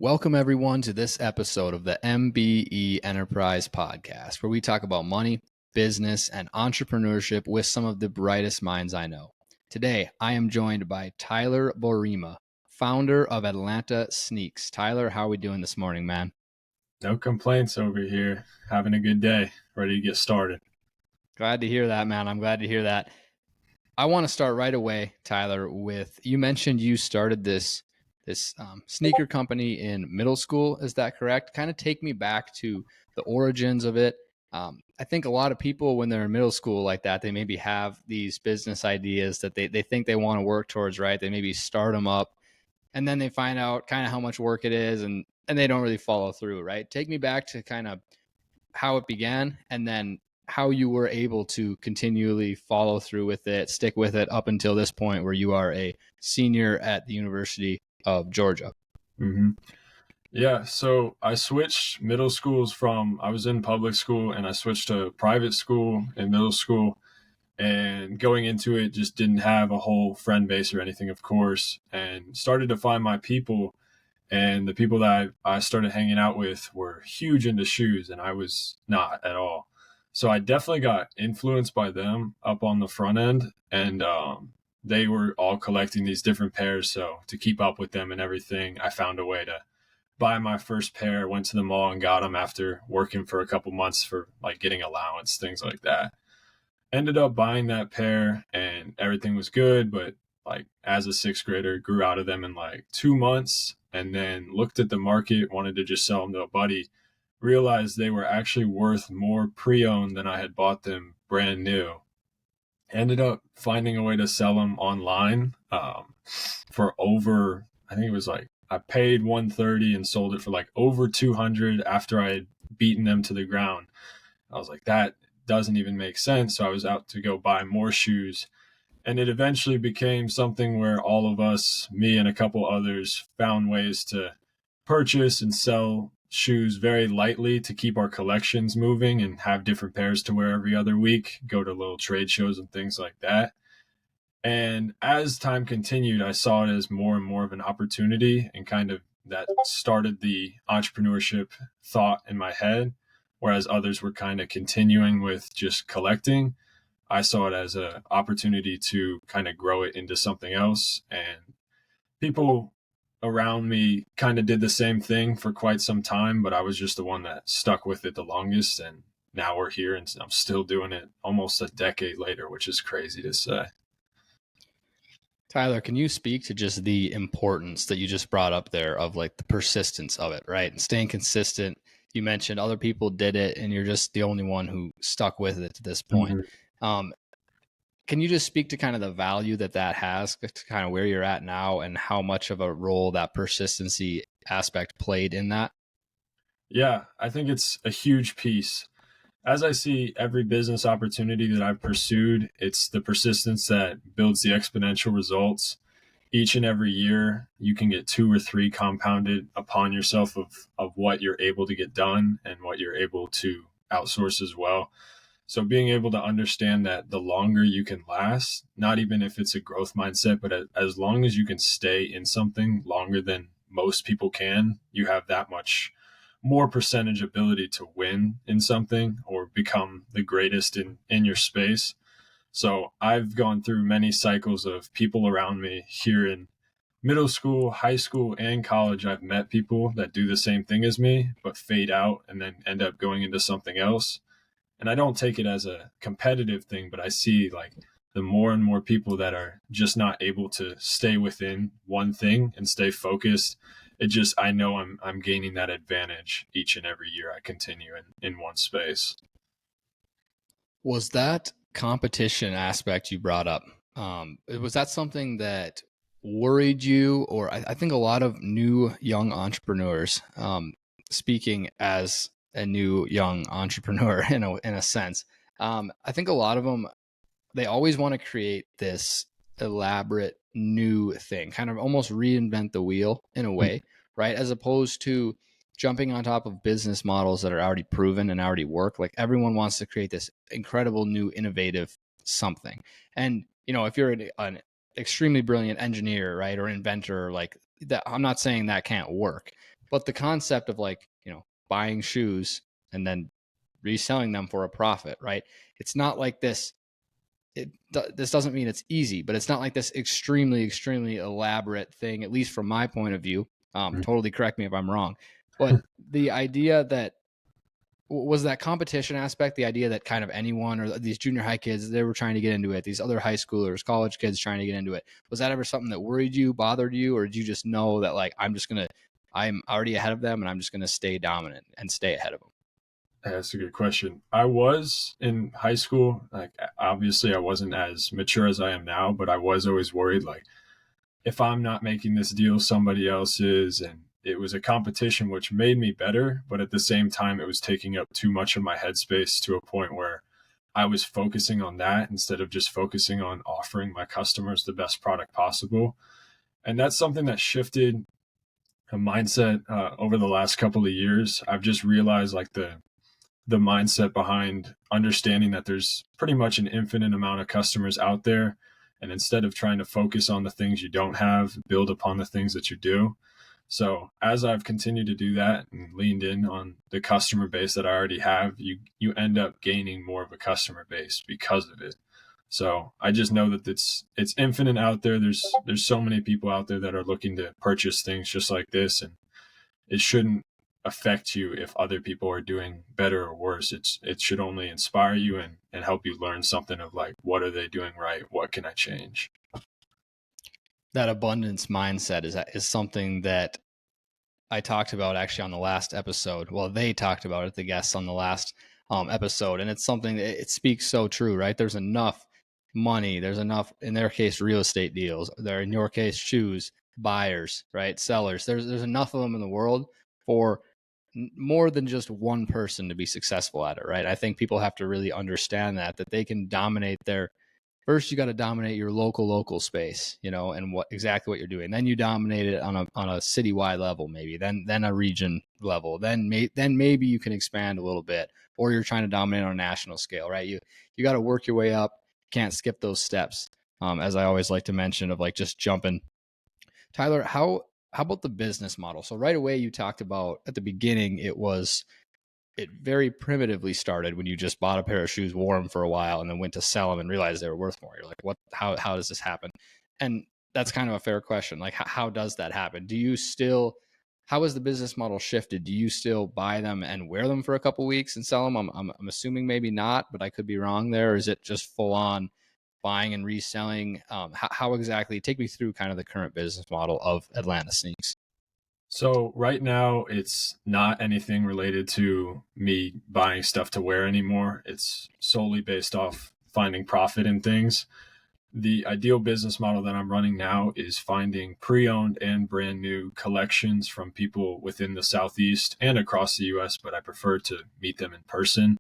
Welcome, everyone, to this episode of the MBE Enterprise Podcast, where we talk about money, business, and entrepreneurship with some of the brightest minds I know. Today, I am joined by Tyler Boerema, founder of Atlanta Sneaks. Tyler, how are we doing this morning, man? No complaints over here. Having a good day. Ready to get started. Glad to hear that, man. I'm glad to hear that. I want to start right away, Tyler, with you mentioned you started this sneaker company in middle school. Is that correct? Kind of take me back to the origins of it. I think a lot of people, when they're in middle school like that, they maybe have these business ideas that they think they want to work towards, right? They maybe start them up and then they find out kind of how much work it is and they don't really follow through, right? Take me back to kind of how it began and then how you were able to continually follow through with it, stick with it up until this point where you are a senior at the University of Georgia. Mm-hmm. Yeah, so I switched middle schools I was in public school and I switched to private school in middle school, and going into it just didn't have a whole friend base or anything, of course, and started to find my people. And the people that I started hanging out with were huge into shoes and I was not at all. So I definitely got influenced by them up on the front end, and they were all collecting these different pairs. So to keep up with them and everything, I found a way to buy my first pair, went to the mall and got them after working for a couple months for like getting allowance, things like that. Ended up buying that pair and everything was good, but like as a sixth grader, grew out of them in like 2 months, and then looked at the market, wanted to just sell them to a buddy, realized they were actually worth more pre-owned than I had bought them brand new. Ended up finding a way to sell them online for over, I think it was like, I paid 130 and sold it for like over 200 after I had beaten them to the ground. I was like, that doesn't even make sense. So I was out to go buy more shoes. And it eventually became something where all of us, me and a couple others, found ways to purchase and sell shoes very lightly to keep our collections moving and have different pairs to wear every other week, go to little trade shows and things like that. And as time continued, I saw it as more and more of an opportunity, and kind of that started the entrepreneurship thought in my head. Whereas others were kind of continuing with just collecting, I saw it as an opportunity to kind of grow it into something else. And people around me kind of did the same thing for quite some time, but I was just the one that stuck with it the longest. And now we're here and I'm still doing it almost a decade later, which is crazy to say. Tyler, can you speak to just the importance that you just brought up there of like the persistence of it, right? And staying consistent. You mentioned other people did it and you're just the only one who stuck with it to this point. Mm-hmm. Can you just speak to kind of the value that has to kind of where you're at now and how much of a role that persistency aspect played in that? Yeah, I think it's a huge piece. As I see every business opportunity that I've pursued, it's the persistence that builds the exponential results. Each and every year, you can get 2 or 3 compounded upon yourself of what you're able to get done and what you're able to outsource as well. So being able to understand that the longer you can last, not even if it's a growth mindset, but as long as you can stay in something longer than most people can, you have that much more percentage ability to win in something or become the greatest in your space. So I've gone through many cycles of people around me here in middle school, high school, and college. I've met people that do the same thing as me, but fade out and then end up going into something else. And I don't take it as a competitive thing, but I see like the more and more people that are just not able to stay within one thing and stay focused. I know I'm gaining that advantage each and every year I continue in one space. Was that competition aspect you brought up, was that something that worried you? Or I think a lot of new young entrepreneurs, speaking as a new young entrepreneur in a sense, I think a lot of them, they always want to create this elaborate new thing, kind of almost reinvent the wheel in a way, right? As opposed to jumping on top of business models that are already proven and already work. Like everyone wants to create this incredible new innovative something. And, you know, if you're an extremely brilliant engineer, right, or inventor like that, I'm not saying that can't work, But the concept of like, buying shoes and then reselling them for a profit, right? It's not like this. This doesn't mean it's easy, but it's not like this extremely, extremely elaborate thing, at least from my point of view. Totally correct me if I'm wrong. But the idea that was that competition aspect, the idea that kind of anyone or these junior high kids, they were trying to get into it, these other high schoolers, college kids trying to get into it. Was that ever something that worried you, bothered you, or did you just know that like, I'm already ahead of them and I'm just going to stay dominant and stay ahead of them? That's a good question. I was in high school. Like, obviously, I wasn't as mature as I am now, but I was always worried, like, if I'm not making this deal, somebody else is. And it was a competition which made me better, but at the same time, it was taking up too much of my headspace to a point where I was focusing on that instead of just focusing on offering my customers the best product possible. And that's something that shifted a mindset over the last couple of years. I've just realized like the mindset behind understanding that there's pretty much an infinite amount of customers out there. And instead of trying to focus on the things you don't have, build upon the things that you do. So as I've continued to do that and leaned in on the customer base that I already have, you end up gaining more of a customer base because of it. So I just know that it's infinite out there. There's so many people out there that are looking to purchase things just like this, and it shouldn't affect you if other people are doing better or worse. It should only inspire you and help you learn something of like, what are they doing right? What can I change? That abundance mindset is something that I talked about actually on the last episode. Well, they talked about it, the guests on the last episode, and it's something that it speaks so true, right? There's enough money. There's enough, in their case, real estate deals. There, in your case, shoes, buyers, right? Sellers. There's enough of them in the world for more than just one person to be successful at it, right? I think people have to really understand that they can dominate their. First, you got to dominate your local space, and exactly what you're doing. Then you dominate it on a citywide level, maybe. Then a region level. Then maybe you can expand a little bit, or you're trying to dominate on a national scale, right? You got to work your way up. Can't skip those steps. As I always like to mention, of like just jumping. Tyler, how about the business model? So right away, you talked about at the beginning, it very primitively started when you just bought a pair of shoes, wore them for a while, and then went to sell them and realized they were worth more. You're like, what? How does this happen? And that's kind of a fair question. Like, how does that happen? How has the business model shifted? Do you still buy them and wear them for a couple of weeks and sell them? I'm assuming maybe not, but I could be wrong there. Or is it just full on buying and reselling? How exactly? Take me through kind of the current business model of Atlanta Sneaks. So right now, it's not anything related to me buying stuff to wear anymore. It's solely based off finding profit in things. The ideal business model that I'm running now is finding pre-owned and brand new collections from people within the Southeast and across the US, but I prefer to meet them in person.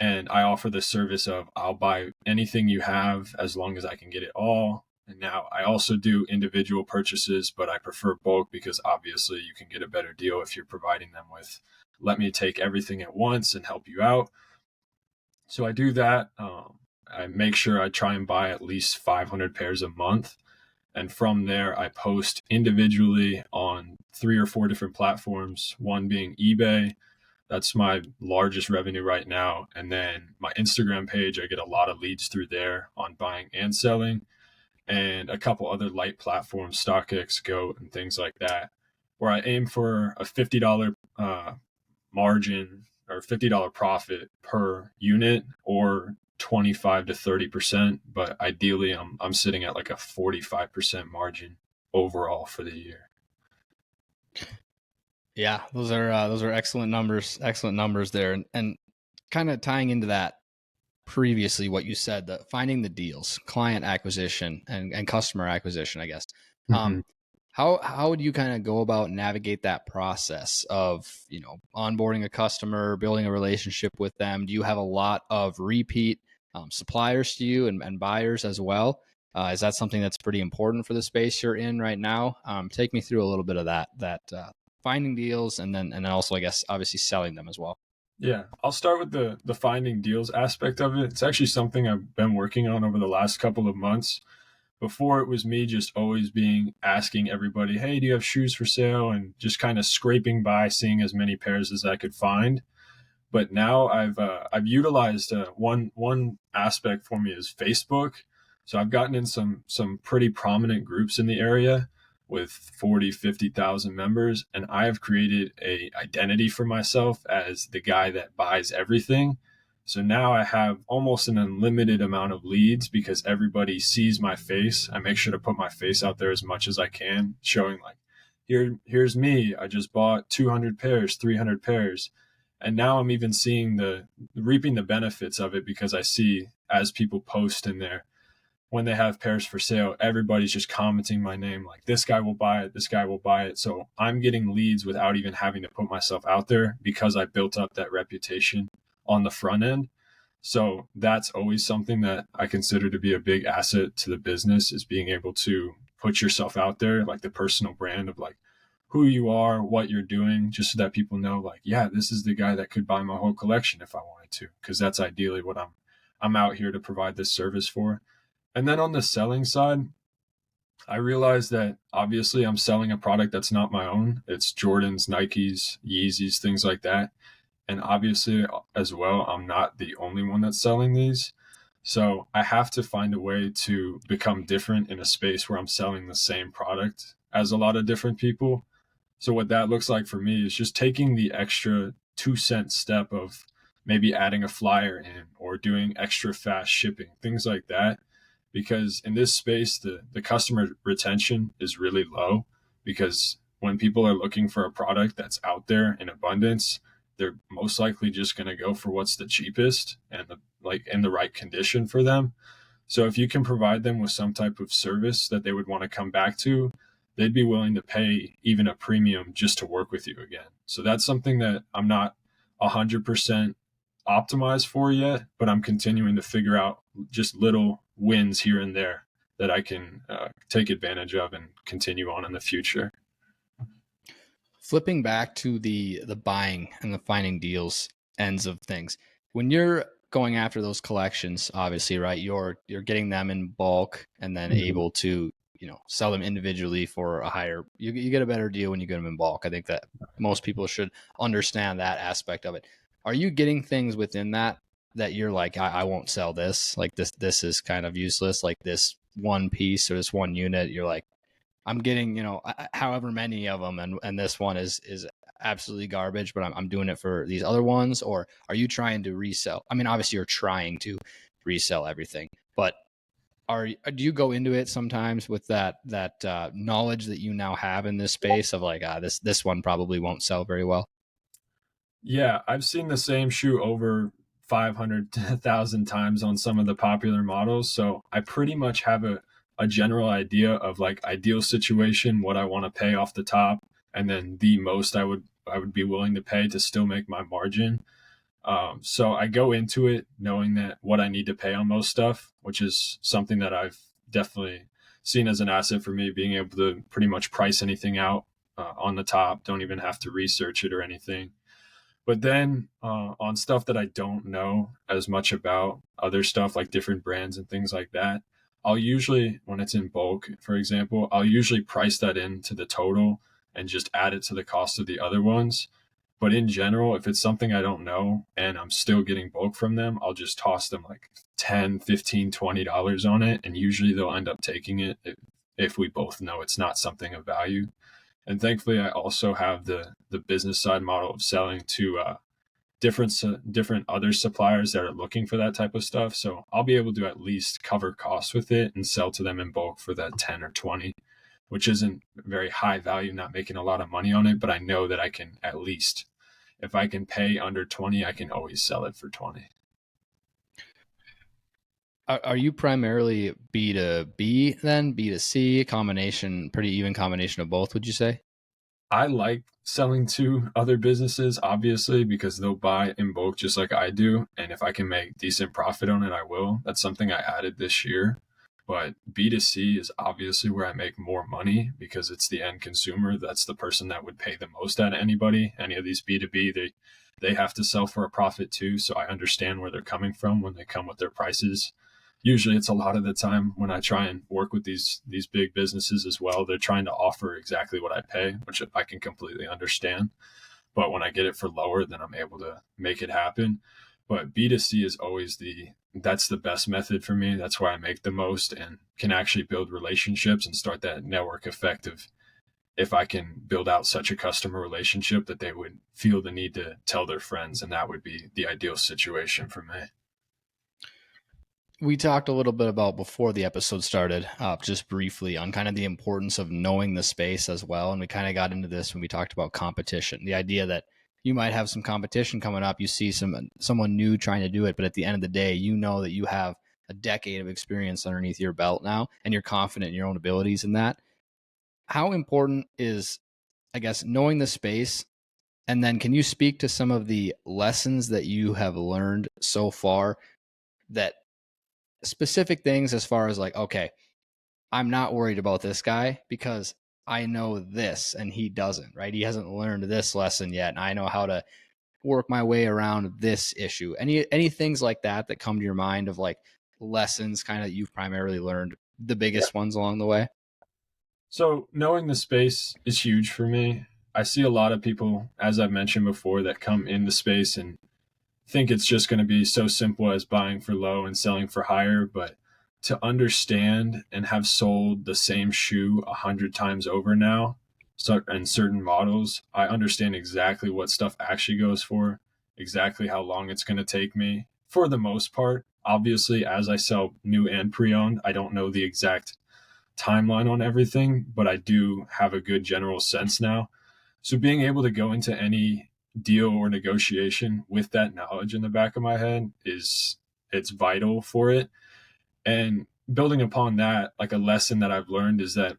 And I offer the service of I'll buy anything you have as long as I can get it all. And now I also do individual purchases, but I prefer bulk because obviously you can get a better deal if you're providing them with, let me take everything at once and help you out. So I do that. I make sure I try and buy at least 500 pairs a month. And from there, I post individually on 3 or 4 different platforms, one being eBay. That's my largest revenue right now. And then my Instagram page, I get a lot of leads through there on buying and selling, and a couple other light platforms, StockX, Goat, and things like that, where I aim for a $50 margin or $50 profit per unit, or 25 to 30%. But ideally, I'm sitting at like a 45% margin overall for the year. Yeah, those are excellent numbers. Excellent numbers there, and kind of tying into that previously what you said, that finding the deals, client acquisition, and customer acquisition, I guess. Mm-hmm. How would you kind of go about navigate that process of onboarding a customer, building a relationship with them? Do you have a lot of repeat suppliers to you and buyers as well? Is that something that's pretty important for the space you're in right now? Take me through a little bit of that finding deals and then also, I guess, obviously selling them as well. Yeah, I'll start with the finding deals aspect of it. It's actually something I've been working on over the last couple of months. before it was me just always asking everybody, hey, do you have shoes for sale? And just kind of scraping by, seeing as many pairs as I could find. But now I've utilized one aspect for me is Facebook. So I've gotten in some pretty prominent groups in the area with 40, 50,000 members. And I have created a identity for myself as the guy that buys everything. So now I have almost an unlimited amount of leads because everybody sees my face. I make sure to put my face out there as much as I can, showing like, here's me. I just bought 200 pairs, 300 pairs. And now I'm even reaping the benefits of it because I see as people post in there, when they have pairs for sale, everybody's just commenting my name like, this guy will buy it, this guy will buy it. So I'm getting leads without even having to put myself out there because I built up that reputation on the front end. So that's always something that I consider to be a big asset to the business, is being able to put yourself out there, like the personal brand of like who you are, what you're doing, just so that people know like, yeah, this is the guy that could buy my whole collection if I wanted to, because that's ideally what I'm out here to provide this service for. And then on the selling side, I realized that obviously I'm selling a product that's not my own. It's Jordans, Nikes, Yeezys, things like that. And obviously as well, I'm not the only one that's selling these. So I have to find a way to become different in a space where I'm selling the same product as a lot of different people. So what that looks like for me is just taking the extra 2 cent step of maybe adding a flyer in or doing extra fast shipping, things like that. Because in this space, the customer retention is really low, because when people are looking for a product that's out there in abundance, they're most likely just going to go for what's the cheapest and like in the right condition for them. So if you can provide them with some type of service that they would want to come back to, they'd be willing to pay even a premium just to work with you again. So that's something that I'm not 100% optimized for yet, but I'm continuing to figure out just little wins here and there that I can take advantage of and continue on in the future. Flipping back to the buying and the finding deals ends of things, when you're going after those collections, obviously, right, you're getting them in bulk and then able to sell them individually for a higher, you get a better deal when you get them in bulk. I think that most people should understand that aspect of it. Are you getting things within that you're like, I won't sell this, like this is kind of useless, like this one piece or this one unit, you're like, I'm getting, however many of them, and this one is absolutely garbage, but I'm doing it for these other ones? Or are you trying to resell? I mean, obviously you're trying to resell everything, but do you go into it sometimes with that knowledge that you now have in this space of like, this one probably won't sell very well? Yeah, I've seen the same shoe over 500,000 times on some of the popular models. So I pretty much have a general idea of like ideal situation, what I want to pay off the top, and then the most I would be willing to pay to still make my margin. So I go into it knowing that what I need to pay on most stuff, which is something that I've definitely seen as an asset for me, being able to pretty much price anything out on the top, don't even have to research it or anything. But then on stuff that I don't know as much about, other stuff like different brands and things like that, I'll usually, when it's in bulk, for example, I'll usually price that into the total and just add it to the cost of the other ones. But in general, if it's something I don't know and I'm still getting bulk from them, I'll just toss them like 10, 15, $20 on it. And usually they'll end up taking it if we both know it's not something of value. And thankfully, I also have the business side model of selling to different other suppliers that are looking for that type of stuff. So I'll be able to at least cover costs with it and sell to them in bulk for that 10 or 20, which isn't very high value, not making a lot of money on it. But I know that I can at least, if I can pay under 20, I can always sell it for 20. Are you primarily B2B then, B2C, combination, pretty even combination of both, would you say? I like selling to other businesses, obviously, because they'll buy in bulk just like I do. And if I can make decent profit on it, I will. That's something I added this year. But B2C is obviously where I make more money because it's the end consumer. That's the person that would pay the most out of anybody. Any of these B2B, they have to sell for a profit too. So I understand where they're coming from when they come with their prices. usually it's a lot of the time when I try and work with these big businesses as well, they're trying to offer exactly what I pay, which I can completely understand. But when I get it for lower, then I'm able to make it happen. But B2C is always that's the best method for me. That's where I make the most and can actually build relationships and start that network effect of, if I can build out such a customer relationship that they would feel the need to tell their friends, and that would be the ideal situation for me. We talked a little bit about before the episode started, just briefly on kind of the importance of knowing the space as well. And we kind of got into this when we talked about competition, the idea that you might have some competition coming up. You see someone new trying to do it, but at the end of the day, you know that you have a decade of experience underneath your belt now, and you're confident in your own abilities in that. How important is, I guess, knowing the space? And then can you speak to some of the lessons that you have learned so far, that specific things as far as like, okay, I'm not worried about this guy because I know this and he doesn't, right? He hasn't learned this lesson yet, and I know how to work my way around this issue. Any things like that that come to your mind of like lessons kind of that you've primarily learned, the biggest ones along the way? So knowing the space is huge for me. I see a lot of people, as I've mentioned before, that come in the space and think it's just going to be so simple as buying for low and selling for higher. But to understand and have sold the same shoe 100 times over now, so in certain models, I understand exactly what stuff actually goes for, exactly how long it's going to take me for the most part. Obviously, as I sell new and pre-owned, I don't know the exact timeline on everything, but I do have a good general sense now. So being able to go into any deal or negotiation with that knowledge in the back of my head it's vital for it. And building upon that, like a lesson that I've learned is that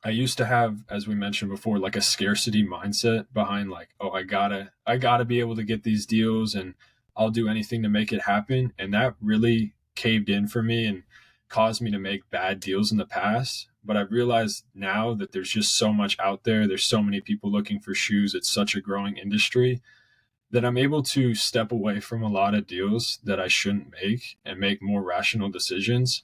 I used to have, as we mentioned before, like a scarcity mindset behind like, oh, I gotta be able to get these deals and I'll do anything to make it happen. And that really caved in for me and caused me to make bad deals in the past. But I've realized now that there's just so much out there. There's so many people looking for shoes. It's such a growing industry that I'm able to step away from a lot of deals that I shouldn't make and make more rational decisions.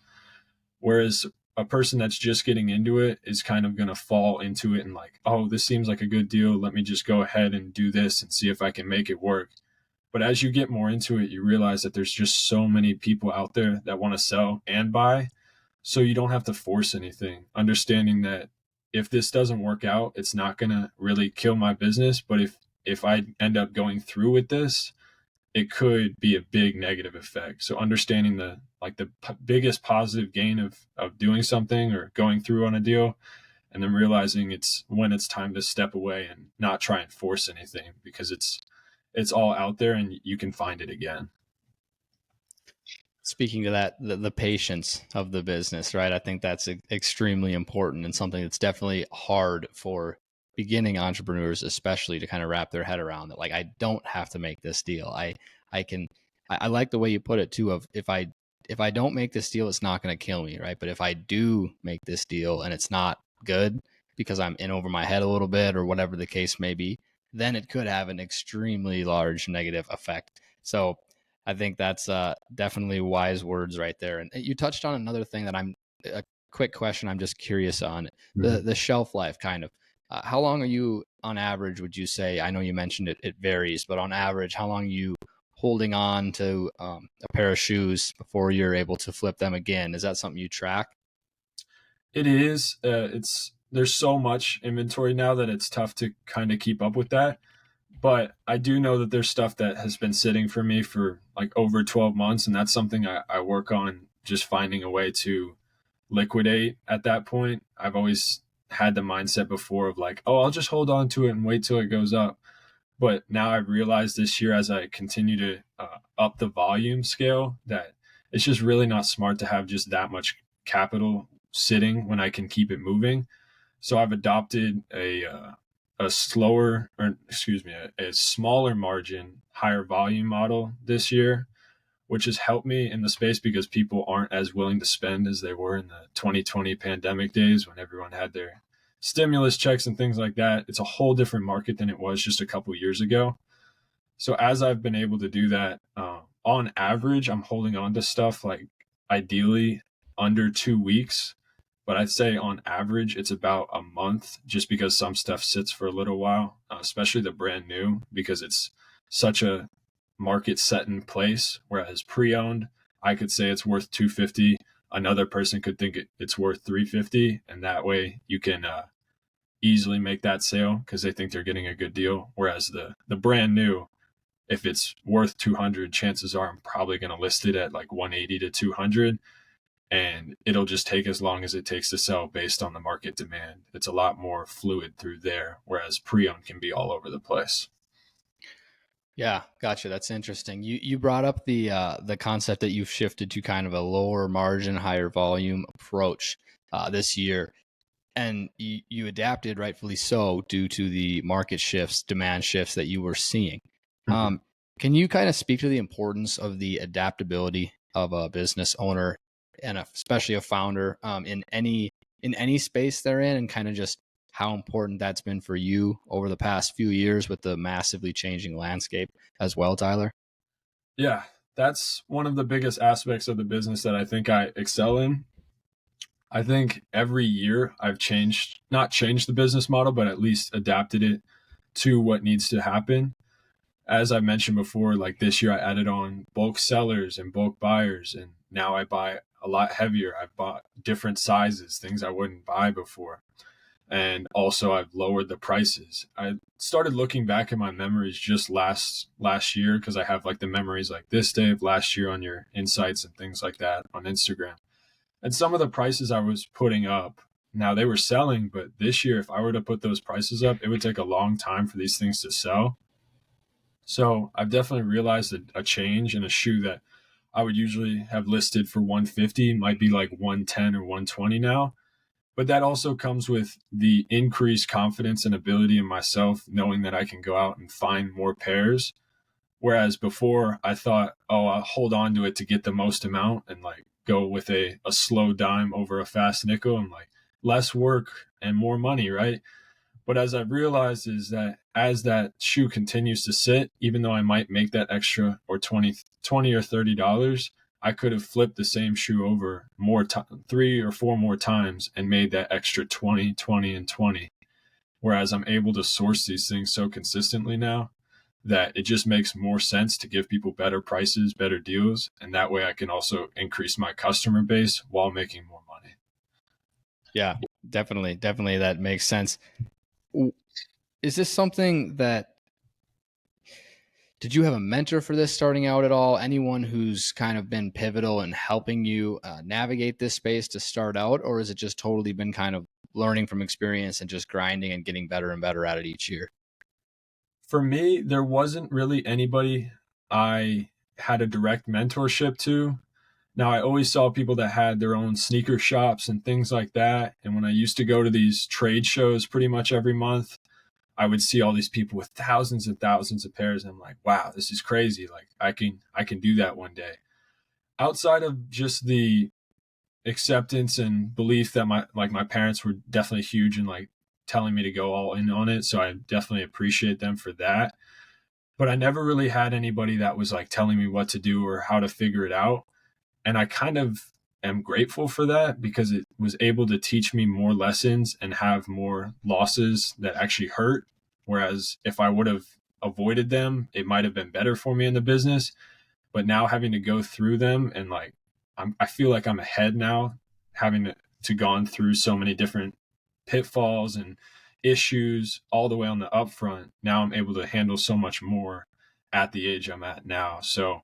Whereas a person that's just getting into it is kind of going to fall into it and like, oh, this seems like a good deal. Let me just go ahead and do this and see if I can make it work. But as you get more into it, you realize that there's just so many people out there that want to sell and buy. So you don't have to force anything, understanding that if this doesn't work out, it's not going to really kill my business. But if I end up going through with this, it could be a big negative effect. So understanding the biggest positive gain of doing something or going through on a deal, and then realizing it's when it's time to step away and not try and force anything, because it's all out there and you can find it again. Speaking to that, the patience of the business, right? I think that's extremely important and something that's definitely hard for beginning entrepreneurs, especially, to kind of wrap their head around that. Like, I don't have to make this deal. I like the way you put it too, of if I don't make this deal, it's not going to kill me, right? But if I do make this deal and it's not good because I'm in over my head a little bit or whatever the case may be, then it could have an extremely large negative effect. So I think that's definitely wise words right there. And you touched on another thing that a quick question I'm just curious on, the shelf life kind of. How long are you on average, would you say? I know you mentioned it varies, but on average, how long are you holding on to a pair of shoes before you're able to flip them again? Is that something you track? It is. There's so much inventory now that it's tough to kind of keep up with that. But I do know that there's stuff that has been sitting for me for like over 12 months. And that's something I work on, just finding a way to liquidate at that point. I've always had the mindset before of like, oh, I'll just hold on to it and wait till it goes up. But now I've realized this year, as I continue to up the volume scale, that it's just really not smart to have just that much capital sitting when I can keep it moving. So I've adopted a slower, or excuse me, a smaller margin, higher volume model this year, which has helped me in the space because people aren't as willing to spend as they were in the 2020 pandemic days when everyone had their stimulus checks and things like that. It's a whole different market than it was just a couple years ago. So as I've been able to do that, on average, I'm holding on to stuff like ideally under 2 weeks, but I'd say on average it's about a month, just because some stuff sits for a little while, especially the brand new, because it's such a market set in place. Whereas pre-owned, I could say it's worth 250. Another person could think it's worth 350, and that way you can easily make that sale because they think they're getting a good deal. Whereas the brand new, if it's worth 200, chances are I'm probably going to list it at like 180 to 200, and it'll just take as long as it takes to sell based on the market demand. It's a lot more fluid through there, whereas pre-owned can be all over the place. Yeah, gotcha. That's interesting. You brought up the concept that you've shifted to kind of a lower margin, higher volume approach this year, and you adapted, rightfully so, due to the market shifts, demand shifts that you were seeing. Mm-hmm. Can you kind of speak to the importance of the adaptability of a business owner and especially a founder in any space they're in, and kind of just how important that's been for you over the past few years with the massively changing landscape as well, Tyler? Yeah, that's one of the biggest aspects of the business that I think I excel in. I think every year I've not changed the business model, but at least adapted it to what needs to happen. As I mentioned before, like this year I added on bulk sellers and bulk buyers, and now I buy a lot heavier. I've bought different sizes, things I wouldn't buy before. And also I've lowered the prices. I started looking back in my memories just last year, because I have like the memories like this day of last year on your insights and things like that on Instagram. And some of the prices I was putting up, now they were selling, but this year if I were to put those prices up, it would take a long time for these things to sell. So I've definitely realized that a change in a shoe that I would usually have listed for 150 might be like 110 or 120 now. But that also comes with the increased confidence and ability in myself, knowing that I can go out and find more pairs. Whereas before I thought, oh, I'll hold on to it to get the most amount and like go with a slow dime over a fast nickel, and like less work and more money, right? But as I've realized is that as that shoe continues to sit, even though I might make that extra or 20 or $30, I could have flipped the same shoe over 3 or 4 more times and made that extra 20, 20, and 20. Whereas I'm able to source these things so consistently now that it just makes more sense to give people better prices, better deals. And that way I can also increase my customer base while making more money. Yeah, definitely. Definitely. That makes sense. Is this something that, did you have a mentor for this starting out at all? Anyone who's kind of been pivotal in helping you navigate this space to start out? Or has it just totally been kind of learning from experience and just grinding and getting better and better at it each year? For me, there wasn't really anybody I had a direct mentorship to. Now, I always saw people that had their own sneaker shops and things like that. And when I used to go to these trade shows pretty much every month, I would see all these people with thousands and thousands of pairs. And I'm like, wow, this is crazy. Like I can do that one day. Outside of just the acceptance and belief that my parents were definitely huge in like telling me to go all in on it. So I definitely appreciate them for that. But I never really had anybody that was like telling me what to do or how to figure it out. And I kind of am grateful for that, because it was able to teach me more lessons and have more losses that actually hurt. Whereas if I would have avoided them, it might have been better for me in the business. But now having to go through them, and like, I feel like I'm ahead now, having to gone through so many different pitfalls and issues all the way on the upfront. Now I'm able to handle so much more at the age I'm at now. So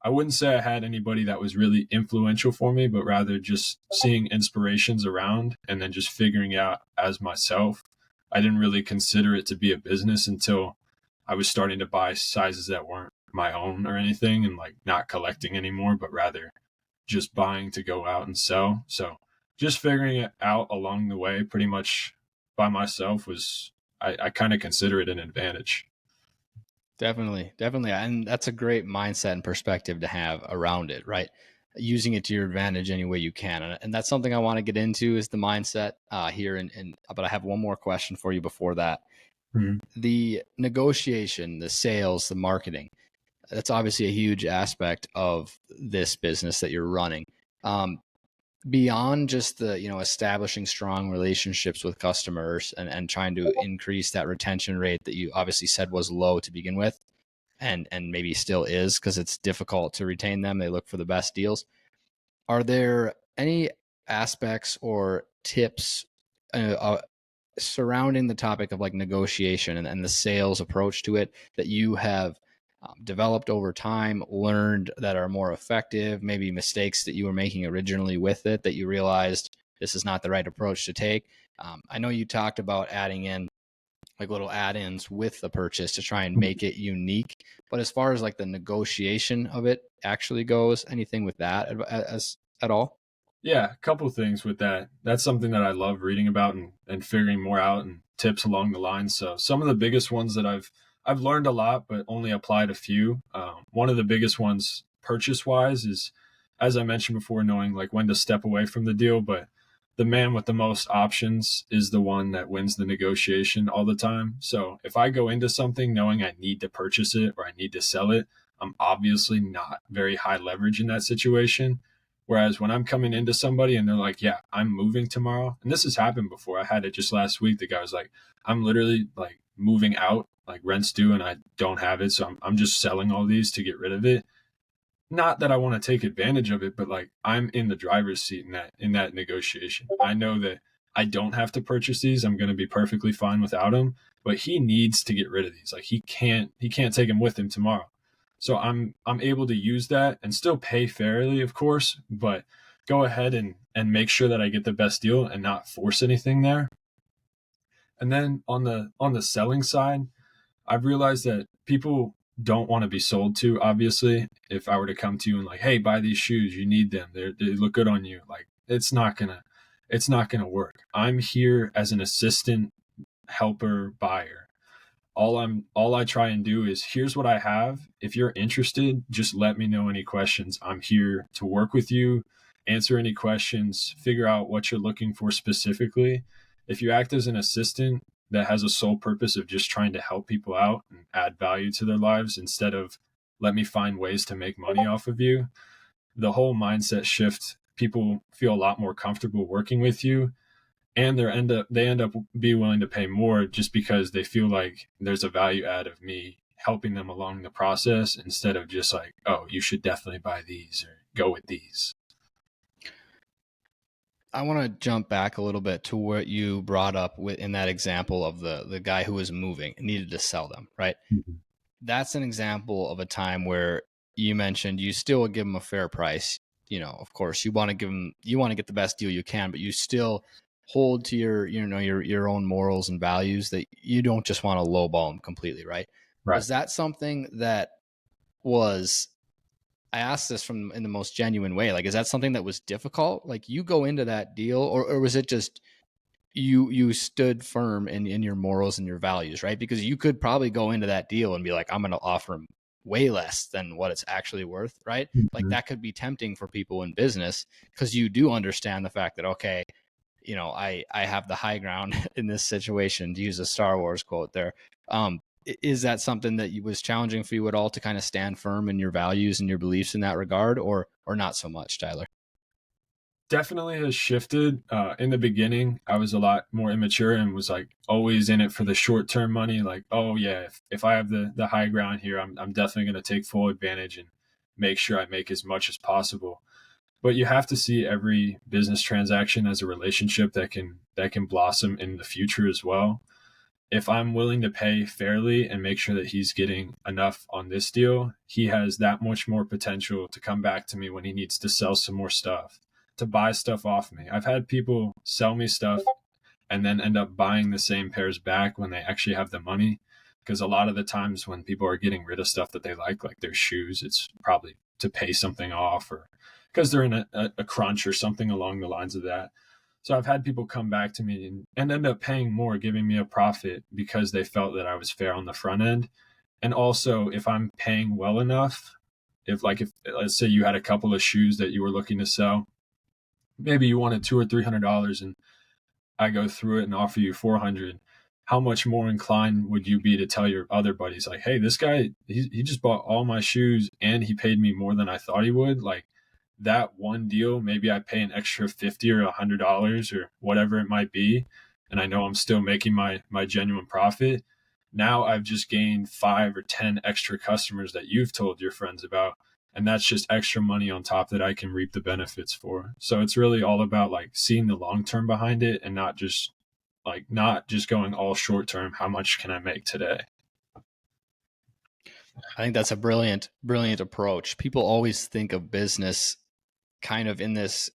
I wouldn't say I had anybody that was really influential for me, but rather just seeing inspirations around and then just figuring out as myself. I didn't really consider it to be a business until I was starting to buy sizes that weren't my own or anything, and like not collecting anymore, but rather just buying to go out and sell. So just figuring it out along the way pretty much by myself was, I kind of consider it an advantage. Definitely. Definitely. And that's a great mindset and perspective to have around it, right? Using it to your advantage any way you can. And that's something I want to get into, is the mindset here. But I have one more question for you before that. Mm-hmm. The negotiation, the sales, the marketing, that's obviously a huge aspect of this business that you're running. Beyond just the, establishing strong relationships with customers and trying to increase that retention rate that you obviously said was low to begin with, and maybe still is because it's difficult to retain them. They look for the best deals. Are there any aspects or tips surrounding the topic of like negotiation and the sales approach to it that you have developed over time, learned that are more effective, maybe mistakes that you were making originally with it that you realized this is not the right approach to take? I know you talked about adding in like little add-ins with the purchase to try and make it unique, but as far as like the negotiation of it actually goes, anything with that as at all? Yeah, a couple of things with that. That's something that I love reading about and figuring more out, and tips along the line. So some of the biggest ones that I've learned a lot, but only applied a few. One of the biggest ones, purchase wise, is, as I mentioned before, knowing like when to step away from the deal. But the man with the most options is the one that wins the negotiation all the time. So if I go into something knowing I need to purchase it or I need to sell it, I'm obviously not very high leverage in that situation. Whereas when I'm coming into somebody and they're like, yeah, I'm moving tomorrow. And this has happened before. I had it just last week. The guy was like, I'm literally like moving out, like rent's due and I don't have it. So I'm just selling all these to get rid of it. Not that I want to take advantage of it, but like I'm in the driver's seat in that negotiation. I know that I don't have to purchase these. I'm going to be perfectly fine without them, but he needs to get rid of these. Like he can't take them with him tomorrow. So I'm able to use that and still pay fairly, of course, but go ahead and make sure that I get the best deal and not force anything there. And then on the selling side, I've realized that people don't want to be sold to. Obviously, if I were to come to you and like, hey, buy these shoes, you need them. They look good on you. Like it's not gonna work. I'm here as an assistant, helper, buyer. All I try and do is, here's what I have. If you're interested, just let me know any questions. I'm here to work with you, answer any questions, figure out what you're looking for specifically. If you act as an assistant that has a sole purpose of just trying to help people out and add value to their lives instead of let me find ways to make money off of you, the whole mindset shift, people feel a lot more comfortable working with you, and they end up be willing to pay more just because they feel like there's a value add of me helping them along the process instead of just like, oh, you should definitely buy these or go with these. I want to jump back a little bit to what you brought up in that example of the guy who was moving and needed to sell them, right? Mm-hmm. That's an example of a time where you mentioned you still would give them a fair price. Of course, you want to get the best deal you can, but you still hold to your own morals and values, that you don't just want to lowball them completely, right? Was that something that was, I asked this in the most genuine way, like, is that something that was difficult? Like, you go into that deal, or was it just you stood firm in your morals and your values, right? Because you could probably go into that deal and be like, I'm going to offer them way less than what it's actually worth, right? Mm-hmm. Like, that could be tempting for people in business because you do understand the fact that, okay, I have the high ground in this situation, to use a Star Wars quote there. Is that something that was challenging for you at all, to kind of stand firm in your values and your beliefs in that regard, or not so much, Tyler? Definitely has shifted. In the beginning, I was a lot more immature and was like always in it for the short-term money. Like, oh yeah, if I have the high ground here, I'm definitely going to take full advantage and make sure I make as much as possible. But you have to see every business transaction as a relationship that can blossom in the future as well. If I'm willing to pay fairly and make sure that he's getting enough on this deal, he has that much more potential to come back to me when he needs to sell some more stuff, to buy stuff off me. I've had people sell me stuff and then end up buying the same pairs back when they actually have the money. Because a lot of the times when people are getting rid of stuff that they like their shoes, it's probably to pay something off or because they're in a crunch or something along the lines of that. So I've had people come back to me and end up paying more, giving me a profit because they felt that I was fair on the front end. And also, if I'm paying well enough, if let's say you had a couple of shoes that you were looking to sell, maybe you wanted $200 or $300 and I go through it and offer you $400. How much more inclined would you be to tell your other buddies, like, hey, this guy, he just bought all my shoes and he paid me more than I thought he would? Like, that one deal, maybe I pay an extra $50 or $100 or whatever it might be, and I know I'm still making my genuine profit. Now I've just gained 5 or 10 extra customers that you've told your friends about, and that's just extra money on top that I can reap the benefits for. So it's really all about like seeing the long term behind it, and not just going all short term. How much can I make today? I think that's a brilliant approach. People always think of business kind of in this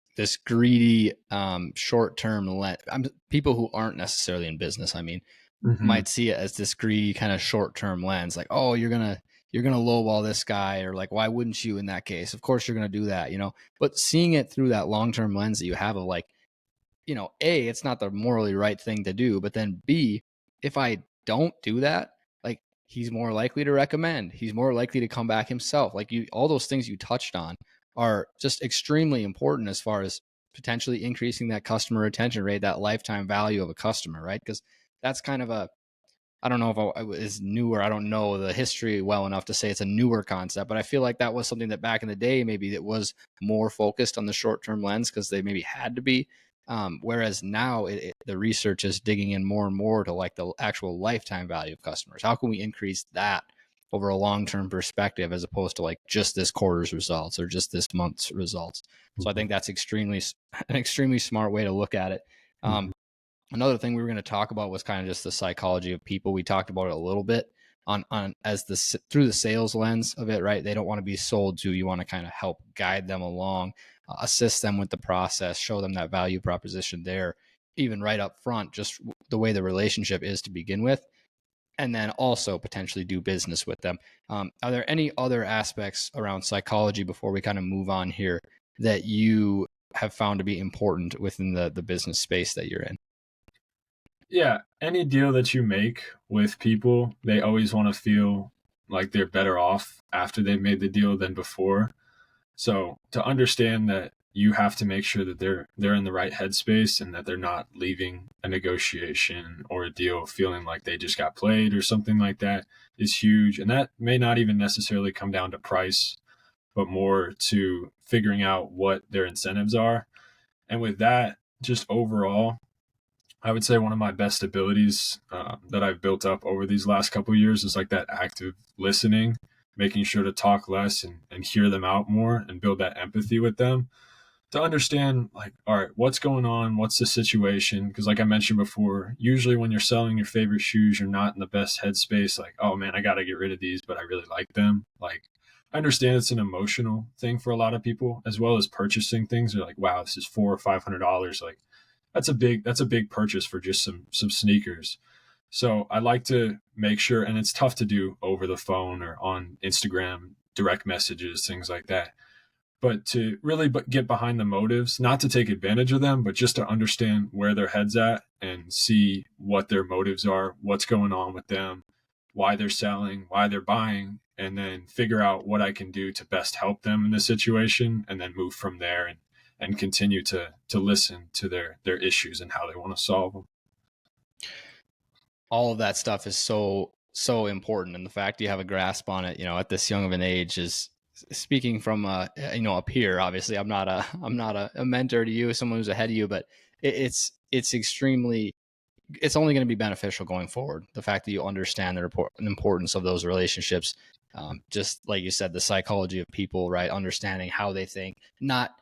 greedy short term lens. People who aren't necessarily in business, I mean, might see it as this greedy kind of short term lens, like, oh, you're gonna lowball this guy, or like, why wouldn't you in that case? Of course you're gonna do that, you know. But seeing it through that long term lens that you have of like, you know, A, it's not the morally right thing to do, but then B, if I don't do that, like, he's more likely to recommend, he's more likely to come back himself. Like, all those things you touched on are just extremely important as far as potentially increasing that customer retention rate, that lifetime value of a customer, right? Because that's kind of a, I don't know if it is newer. I don't know the history well enough to say it's a newer concept, but I feel like that was something that back in the day, maybe it was more focused on the short-term lens because they maybe had to be. Whereas now the research is digging in more and more to like the actual lifetime value of customers. How can we increase that over a long-term perspective as opposed to like just this quarter's results or just this month's results? So I think that's an extremely smart way to look at it. Another thing we were going to talk about was kind of just the psychology of people. We talked about it a little bit on as through the sales lens of it, right? They don't want to be sold to. You want to kind of help guide them along, assist them with the process, show them that value proposition there, even right up front, just the way the relationship is to begin with, and then also potentially do business with them. Are there any other aspects around psychology before we kind of move on here that you have found to be important within the business space that you're in? Yeah, any deal that you make with people, they always want to feel like they're better off after they've made the deal than before. So to understand that you have to make sure that they're in the right headspace and that they're not leaving a negotiation or a deal feeling like they just got played or something like that is huge. And that may not even necessarily come down to price, but more to figuring out what their incentives are. And with that, just overall, I would say one of my best abilities that I've built up over these last couple of years is like that active listening, making sure to talk less and hear them out more and build that empathy with them to understand, like, all right, what's going on? What's the situation? Because like I mentioned before, usually when you're selling your favorite shoes, you're not in the best headspace. Like, oh man, I got to get rid of these, but I really like them. Like, I understand it's an emotional thing for a lot of people, as well as purchasing things. They're like, wow, this is $400 or $500. Like, that's a big purchase for just some sneakers. So I like to make sure, and it's tough to do over the phone or on Instagram, direct messages, things like that. But to really get behind the motives, not to take advantage of them, but just to understand where their head's at and see what their motives are, what's going on with them, why they're selling, why they're buying, and then figure out what I can do to best help them in this situation, and then move from there and continue to listen to their issues and how they want to solve them. All of that stuff is so important, and the fact you have a grasp on it, you know, at this young of an age is, speaking from a peer. Obviously, I'm not a mentor to you, someone who's ahead of you, but it's extremely, it's only going to be beneficial going forward. The fact that you understand the importance of those relationships, just like you said, the psychology of people, right? Understanding how they think, not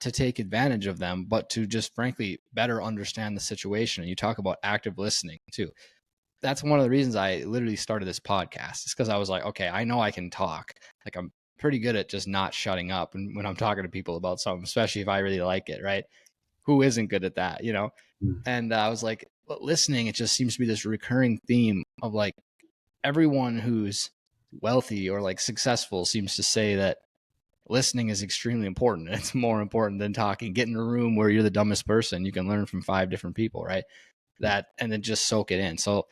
to take advantage of them, but to just frankly better understand the situation. And you talk about active listening too. That's one of the reasons I literally started this podcast. It's because I was like, okay, I know I can talk. Like, I'm pretty good at just not shutting up. And when I'm talking to people about something, especially if I really like it, right? Who isn't good at that, you know? And I was like, listening, it just seems to be this recurring theme of like everyone who's wealthy or like successful seems to say that listening is extremely important. It's more important than talking. Get in a room where you're the dumbest person. You can learn from 5 different people, right? That, and then just soak it in. So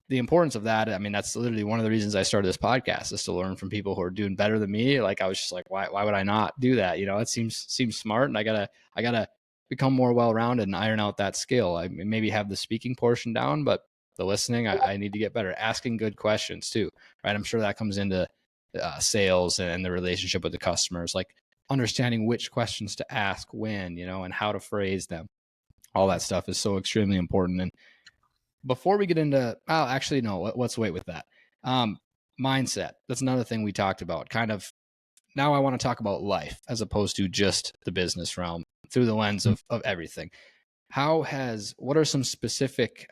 the importance of that, I mean, that's literally one of the reasons I started this podcast, is to learn from people who are doing better than me. Like, I was just like, why would I not do that? You know, it seems smart, and I gotta become more well-rounded and iron out that skill. I maybe have the speaking portion down, but the listening, I need to get better. Asking good questions too, right? I'm sure that comes into sales and the relationship with the customers. Like, understanding which questions to ask when, and how to phrase them. All that stuff is so extremely important. And before we get into, actually, no, let's wait with that. Mindset. That's another thing we talked about. Kind of now I want to talk about life as opposed to just the business realm through the lens of everything. What are some specific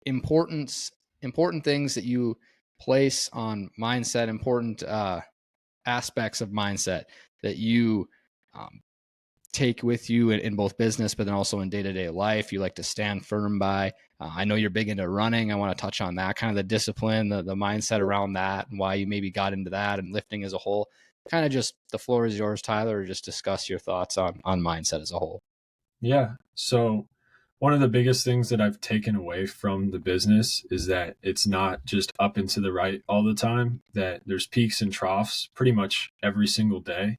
important things that you place on mindset, important aspects of mindset that you take with you in both business, but then also in day-to-day life you like to stand firm by? I know you're big into running. I want to touch on that, kind of the discipline, the mindset around that, and why you maybe got into that and lifting as a whole. Kind of just the floor is yours, Tyler, or just discuss your thoughts on mindset as a whole. Yeah. So one of the biggest things that I've taken away from the business is that it's not just up and to the right all the time, that there's peaks and troughs pretty much every single day.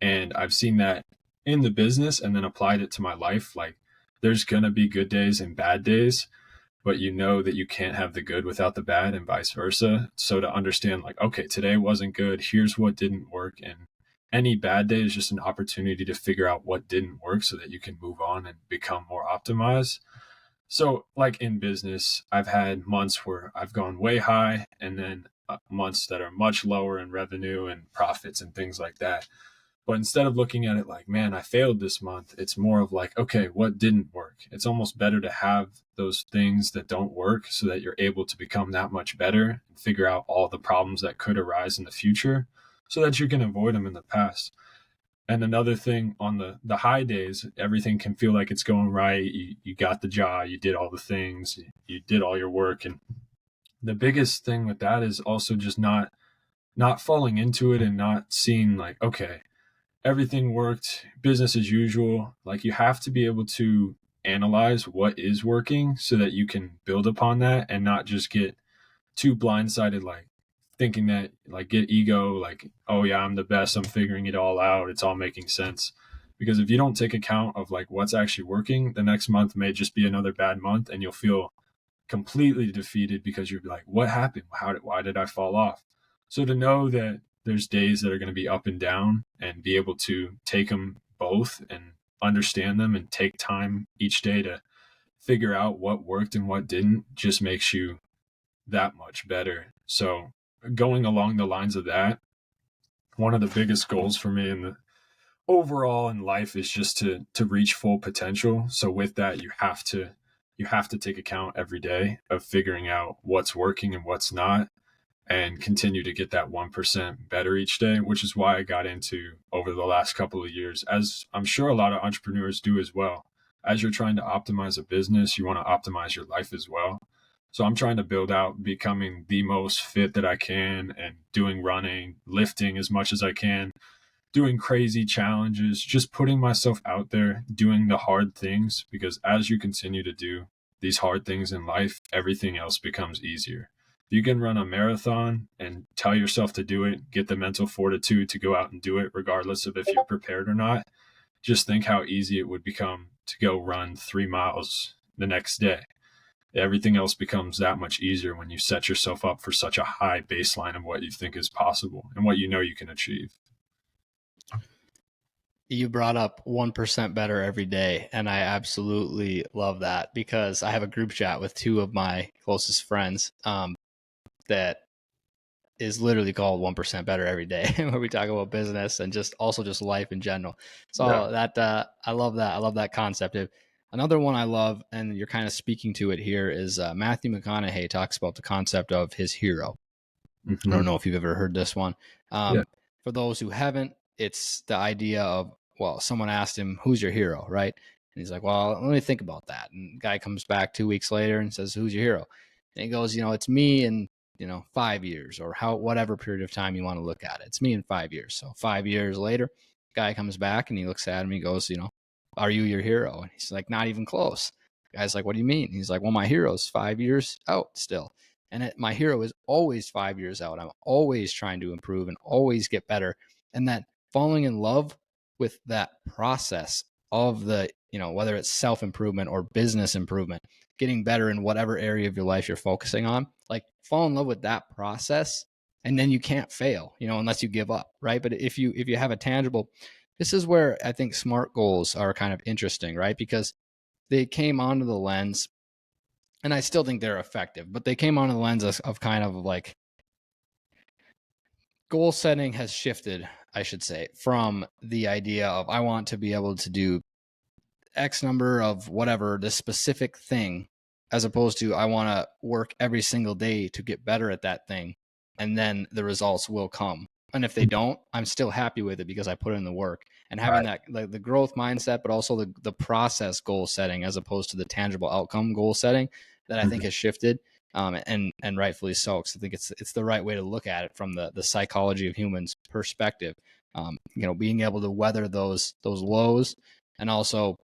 And I've seen that in the business and then applied it to my life. Like there's going to be good days and bad days, but you know that you can't have the good without the bad and vice versa. So to understand like, okay, today wasn't good. Here's what didn't work. And any bad day is just an opportunity to figure out what didn't work so that you can move on and become more optimized. So like in business, I've had months where I've gone way high and then months that are much lower in revenue and profits and things like that. But instead of looking at it like, man, I failed this month, it's more of like, okay, what didn't work? It's almost better to have those things that don't work so that you're able to become that much better and figure out all the problems that could arise in the future so that you can avoid them in the past. And another thing, on the high days, everything can feel like it's going right. You got the job, you did all the things, you did all your work. And the biggest thing with that is also just not falling into it and not seeing like, okay, everything worked, business as usual. Like you have to be able to analyze what is working so that you can build upon that and not just get too blindsided, like thinking that like get ego, like, oh yeah, I'm the best, I'm figuring it all out, it's all making sense. Because if you don't take account of like what's actually working, the next month may just be another bad month and you'll feel completely defeated because you're like, what happened? Why did I fall off? So to know that there's days that are going to be up and down and be able to take them both and understand them and take time each day to figure out what worked and what didn't just makes you that much better. So going along the lines of that, one of the biggest goals for me in the overall in life is just to reach full potential. So with that, you have to take account every day of figuring out what's working and what's not, and continue to get that 1% better each day, which is why I got into over the last couple of years, as I'm sure a lot of entrepreneurs do as well. As you're trying to optimize a business, you want to optimize your life as well. So I'm trying to build out becoming the most fit that I can and doing running, lifting as much as I can, doing crazy challenges, just putting myself out there, doing the hard things, because as you continue to do these hard things in life, everything else becomes easier. If you can run a marathon and tell yourself to do it, get the mental fortitude to go out and do it, regardless of if you're prepared or not, just think how easy it would become to go run 3 miles the next day. Everything else becomes that much easier when you set yourself up for such a high baseline of what you think is possible and what you know you can achieve. You brought up 1% better every day. And I absolutely love that because I have a group chat with two of my closest friends that is literally called 1% better every day, where we talk about business and just life in general. So that I love that. I love that concept. Another one I love, and you're kind of speaking to it here, is Matthew McConaughey talks about the concept of his hero. Mm-hmm. I don't know if you've ever heard this one. For those who haven't, it's the idea of, well, someone asked him, who's your hero, right? And he's like, well, let me think about that. And the guy comes back 2 weeks later and says, who's your hero? And he goes, it's me in 5 years, or whatever period of time you want to look at it. It's me in 5 years. So 5 years later, guy comes back and he looks at him. He goes, are you your hero? And he's like, not even close. The guy's like, what do you mean? He's like, well, my hero's 5 years out still. And my hero is always 5 years out. I'm always trying to improve and always get better. And that falling in love with that process of the, whether it's self-improvement or business improvement, getting better in whatever area of your life you're focusing on, like fall in love with that process and then you can't fail, unless you give up, right? But if you have a tangible, this is where I think SMART goals are kind of interesting, right? Because they came onto the lens, and I still think they're effective, but they came onto the lens of kind of like, goal setting has shifted, I should say, from the idea of I want to be able to do X number of whatever, this specific thing, as opposed to I want to work every single day to get better at that thing, and then the results will come. And if they don't, I'm still happy with it because I put in the work. And having that, like, the growth mindset, but also the process goal setting, as opposed to the tangible outcome goal setting, that I think has shifted, and rightfully so, because I think it's the right way to look at it from the psychology of humans perspective. Being able to weather those lows, and also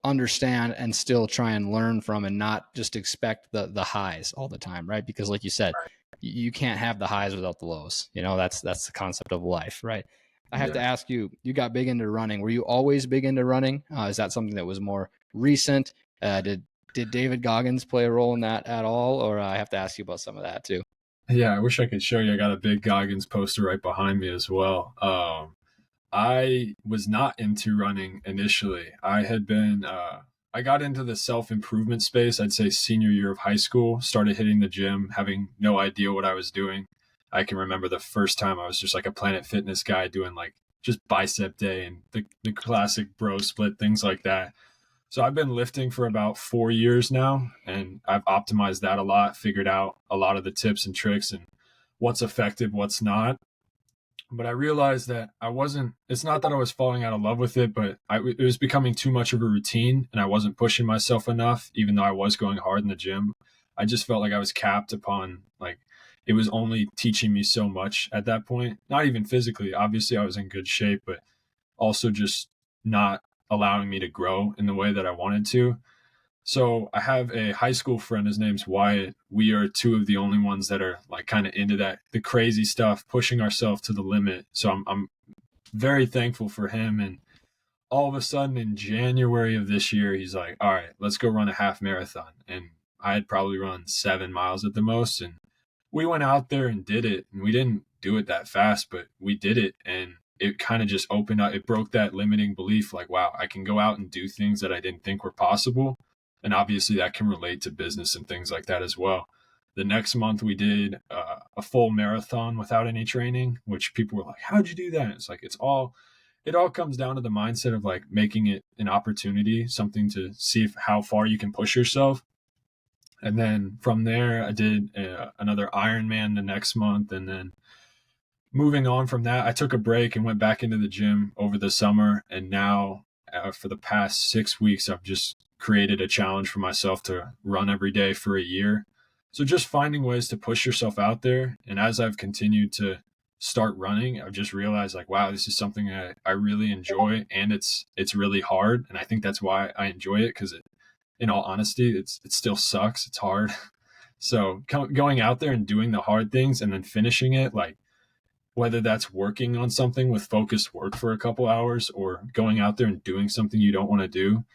understand and still try and learn from, and not just expect the highs all the time, right? Because like you said, you can't have the highs without the lows. That's the concept of life, right? I have to ask you, you got big into running. Were you always big into running? Is that something that was more recent? Did David Goggins play a role in that at all? Or I have to ask you about some of that too. Yeah, I wish I could show you. I got a big Goggins poster right behind me as well. I was not into running initially. I got into the self-improvement space, I'd say senior year of high school, started hitting the gym, having no idea what I was doing. I can remember the first time I was just like a Planet Fitness guy doing like just bicep day and the classic bro split, things like that. So I've been lifting for about 4 years now, and I've optimized that a lot, figured out a lot of the tips and tricks and what's effective, what's not. But I realized that it's not that I was falling out of love with it, but it was becoming too much of a routine, and I wasn't pushing myself enough, even though I was going hard in the gym. I just felt like I was capped upon, like, it was only teaching me so much at that point. Not even physically. Obviously, I was in good shape, but also just not allowing me to grow in the way that I wanted to. So I have a high school friend. His name's Wyatt. We are two of the only ones that are like kind of into the crazy stuff, pushing ourselves to the limit. So I'm very thankful for him. And all of a sudden in January of this year, he's like, all right, let's go run a half marathon. And I had probably run 7 miles at the most. And we went out there and did it. And we didn't do it that fast, but we did it. And it kind of just opened up. It broke that limiting belief. Like, wow, I can go out and do things that I didn't think were possible. And obviously that can relate to business and things like that as well. The next month we did a full marathon without any training, which people were like, how'd you do that? It's like, it all comes down to the mindset of like making it an opportunity, something to see how far you can push yourself. And then from there, I did another Ironman the next month. And then moving on from that, I took a break and went back into the gym over the summer. And now for the past 6 weeks, I've just created a challenge for myself to run every day for a year. So just finding ways to push yourself out there. And as I've continued to start running, I've just realized like, wow, this is something I really enjoy, and it's really hard. And I think that's why I enjoy it, because in all honesty, it still sucks. It's hard. So going out there and doing the hard things and then finishing it, like whether that's working on something with focused work for a couple hours or going out there and doing something you don't want to do,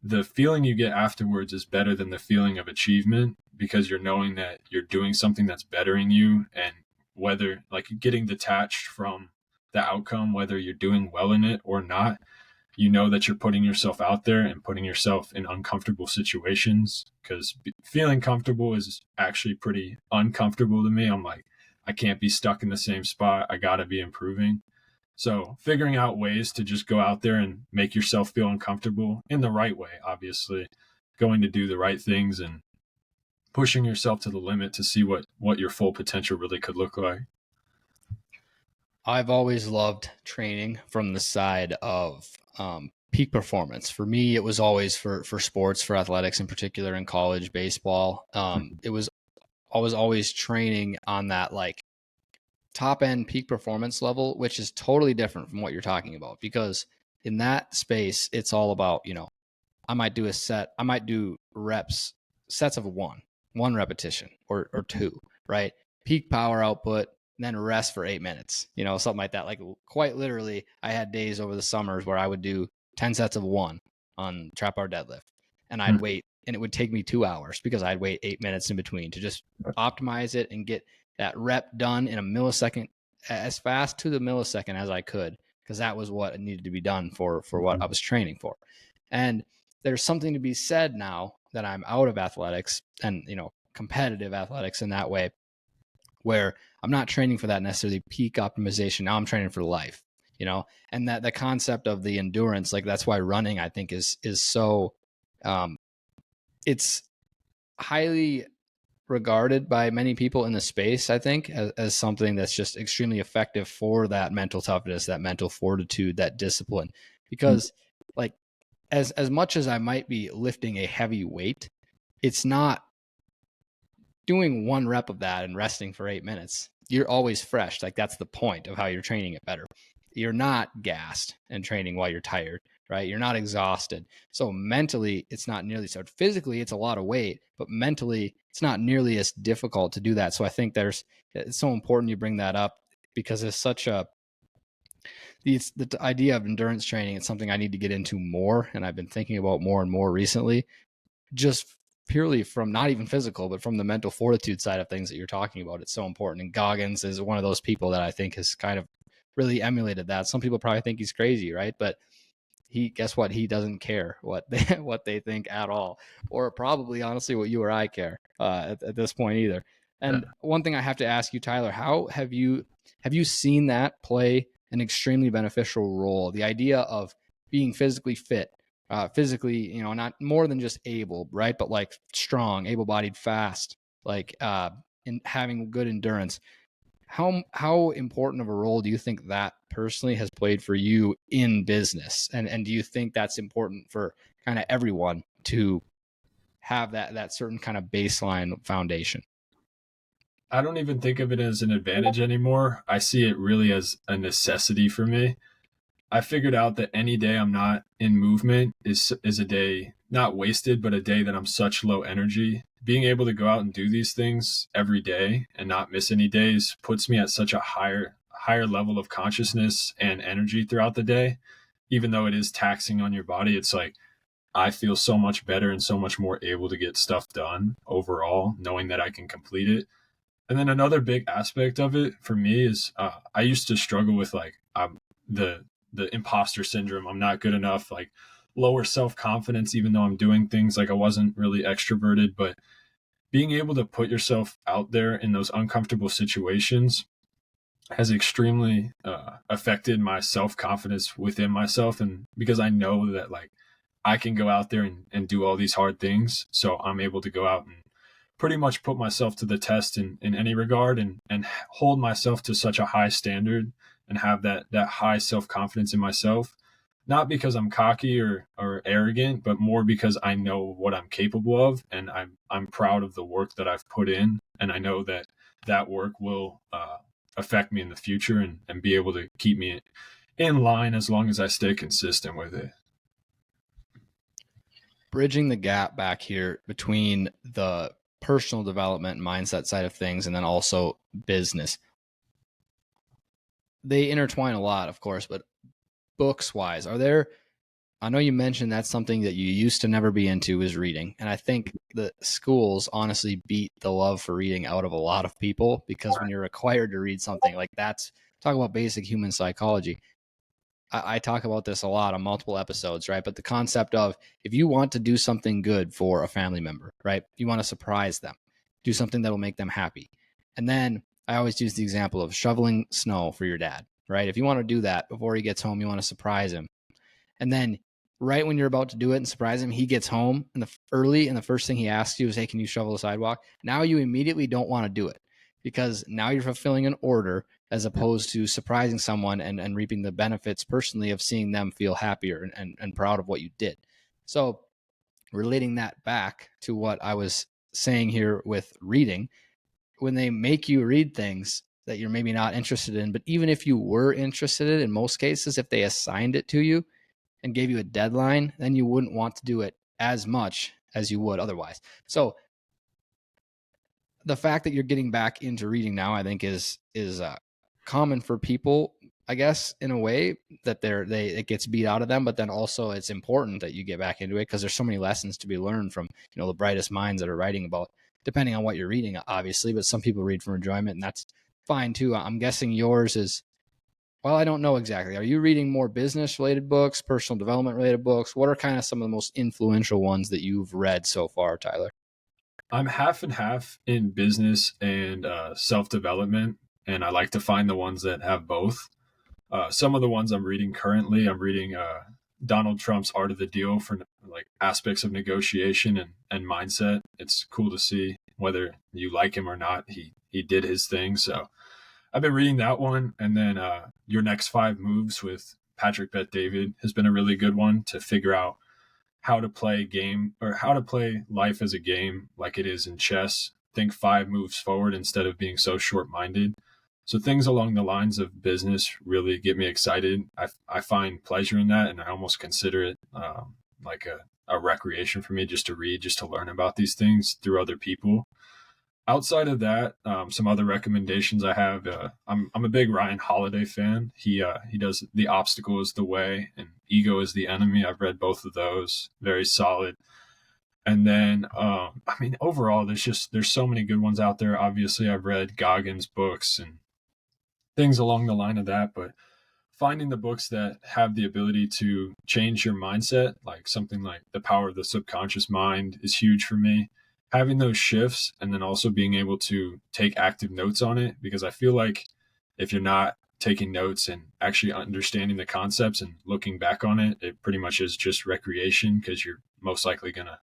the feeling you get afterwards is better than the feeling of achievement, because you're knowing that you're doing something that's bettering you, and whether like getting detached from the outcome, whether you're doing well in it or not, you know that you're putting yourself out there and putting yourself in uncomfortable situations, because feeling comfortable is actually pretty uncomfortable to me. I'm like, I can't be stuck in the same spot. I got to be improving. So figuring out ways to just go out there and make yourself feel uncomfortable in the right way, obviously, going to do the right things and pushing yourself to the limit to see what your full potential really could look like. I've always loved training from the side of peak performance. For me, it was always for sports, for athletics in particular, in college, baseball. It was always training on that like top end peak performance level, which is totally different from what you're talking about, because in that space, it's all about, I might do sets of one repetition or two, right? Peak power output, and then rest for 8 minutes, something like that. Like quite literally, I had days over the summers where I would do 10 sets of one on trap bar deadlift, and I'd wait, and it would take me 2 hours because I'd wait 8 minutes in between to just optimize it and get that rep done in a millisecond, as fast to the millisecond as I could, because that was what needed to be done for what I was training for. And there's something to be said now that I'm out of athletics and, competitive athletics in that way, where I'm not training for that necessarily peak optimization. Now I'm training for life, and that the concept of the endurance, like that's why running, I think is so, it's highly regarded by many people in the space, I think, as something that's just extremely effective for that mental toughness, that mental fortitude, that discipline. Because like as much as I might be lifting a heavy weight, it's not doing one rep of that and resting for 8 minutes. You're always fresh. Like that's the point of how you're training it better. You're not gassed and training while you're tired, right? You're not exhausted. So mentally, it's not nearly so. Physically, it's a lot of weight, but mentally, it's not nearly as difficult to do that. So I think it's so important you bring that up, because it's such the idea of endurance training. It's something I need to get into more, and I've been thinking about more and more recently, just purely from not even physical, but from the mental fortitude side of things that you're talking about. It's so important. And Goggins is one of those people that I think has kind of really emulated that. Some people probably think he's crazy, right? But guess what? He doesn't care what they think at all, or probably honestly what you or I care at this point either. And one thing I have to ask you, Tyler, how have you seen that play an extremely beneficial role? The idea of being physically fit, physically, not more than just able, right? But like strong, able-bodied, fast, like in having good endurance. How important of a role do you think that personally has played for you in business? And do you think that's important for kind of everyone to have that certain kind of baseline foundation? I don't even think of it as an advantage anymore. I see it really as a necessity for me. I figured out that any day I'm not in movement is a day not wasted, but a day that I'm such low energy. Being able to go out and do these things every day and not miss any days puts me at such a higher level of consciousness and energy throughout the day. Even though it is taxing on your body, it's like I feel so much better and so much more able to get stuff done overall, knowing that I can complete it. And then another big aspect of it for me is I used to struggle with the imposter syndrome. I'm not good enough, like lower self-confidence, even though I'm doing things like I wasn't really extroverted. But being able to put yourself out there in those uncomfortable situations has extremely affected my self-confidence within myself. And because I know that like I can go out there and do all these hard things, so I'm able to go out and pretty much put myself to the test in any regard and hold myself to such a high standard and have that high self-confidence in myself, not because I'm cocky or arrogant, but more because I know what I'm capable of, and I'm proud of the work that I've put in, and I know that work will affect me in the future and be able to keep me in line as long as I stay consistent with it. Bridging the gap back here between the personal development and mindset side of things and then also business. They intertwine a lot, of course, but books wise, I know you mentioned that's something that you used to never be into, is reading. And I think the schools honestly beat the love for reading out of a lot of people, because when you're required to read something like that's, talk about basic human psychology. I talk about this a lot on multiple episodes, right? But the concept of, if you want to do something good for a family member, right? You want to surprise them, do something that will make them happy. And then I always use the example of shoveling snow for your dad, right? If you want to do that before he gets home, you want to surprise him. And then right when you're about to do it and surprise him, he gets home and the first thing he asks you is, hey, can you shovel the sidewalk? Now you immediately don't want to do it, because now you're fulfilling an order as opposed to surprising someone and reaping the benefits personally of seeing them feel happier and proud of what you did. So relating that back to what I was saying here with reading, when they make you read things that you're maybe not interested in, but even if you were interested in most cases, if they assigned it to you and gave you a deadline, then you wouldn't want to do it as much as you would otherwise. So the fact that you're getting back into reading now, I think is common for people, I guess, in a way that it gets beat out of them, but then also it's important that you get back into it, because there's so many lessons to be learned from, the brightest minds that are writing about depending on what you're reading, obviously, but some people read for enjoyment, and that's fine too. I'm guessing yours is, well, I don't know exactly. Are you reading more business related books, personal development related books? What are kind of some of the most influential ones that you've read so far, Tyler? I'm half and half in business and self-development, and I like to find the ones that have both. Some of the ones I'm reading currently, I'm reading Donald Trump's Art of the Deal for like aspects of negotiation and mindset. It's cool to see whether you like him or not. He did his thing. So I've been reading that one. And then Your Next Five Moves with Patrick Bet-David has been a really good one to figure out how to play game or how to play life as a game like it is in chess. Think 5 moves forward instead of being so short-minded. So things along the lines of business really get me excited. I find pleasure in that, and I almost consider it like a recreation for me just to read, just to learn about these things through other people. Outside of that, some other recommendations I have. I'm a big Ryan Holiday fan. He does The Obstacle is the Way and Ego is the Enemy. I've read both of those. Very solid. And then, I mean, overall, there's so many good ones out there. Obviously, I've read Goggins' books and things along the line of that, but finding the books that have the ability to change your mindset, like something like The Power of the Subconscious Mind, is huge for me. Having those shifts and then also being able to take active notes on it, because I feel like if you're not taking notes and actually understanding the concepts and looking back on it, it pretty much is just recreation because you're most likely going to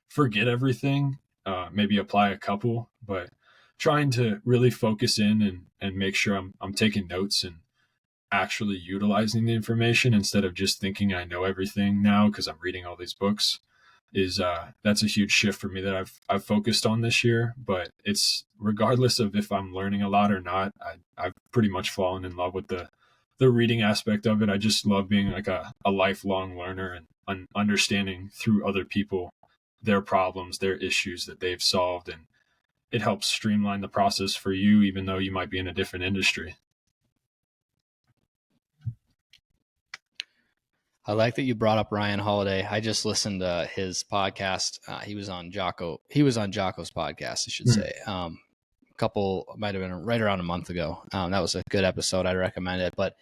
forget everything, maybe apply a couple, but trying to really focus in and make sure I'm taking notes and actually utilizing the information instead of just thinking I know everything now because I'm reading all these books is that's a huge shift for me that I've focused on this year. But it's regardless of if I'm learning a lot or not, I've pretty much fallen in love with the reading aspect of it. I just love being like a lifelong learner and understanding through other people their problems, their issues that they've solved, and it helps streamline the process for you, even though you might be in a different industry. I like that you brought up Ryan Holiday. I just listened to his podcast. He was on Jocko's podcast, I should say. Couple might have been right around a month ago. That was a good episode. I'd recommend it. But